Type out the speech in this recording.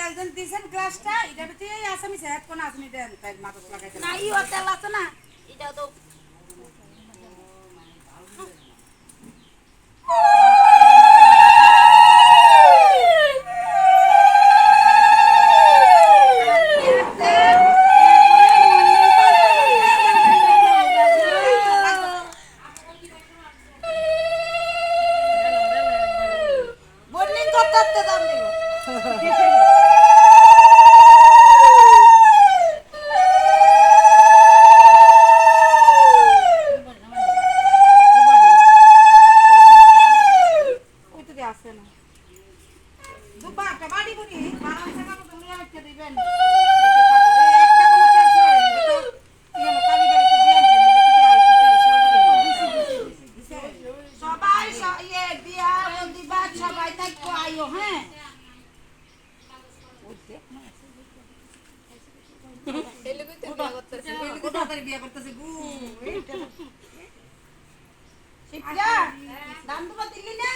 তেলজন দিছেন গ্লাসটা এটা ভিতরে আছে আমি সেট কোন আসনি দেন তাই মাথাত লাগাইতে না ই তেল আছে না এটা তো বোর্ডিং করতে দাম দিব আছে না দুবারটা বাড়ি বুড়ি 12 টাকা তো তুমি আমাকে দিবেন একটা কোনো তেল ছড়ে তো ইয়ে কালি বাড়ি তো দিয়ে আনছেন এটা থেকে আইছি তেল সবাই ইয়ে বিয়া দিবা সবাই থাকো আইও হ্যাঁ বিয়া করতেছে গু শিবরা দাম দুবা দিলি না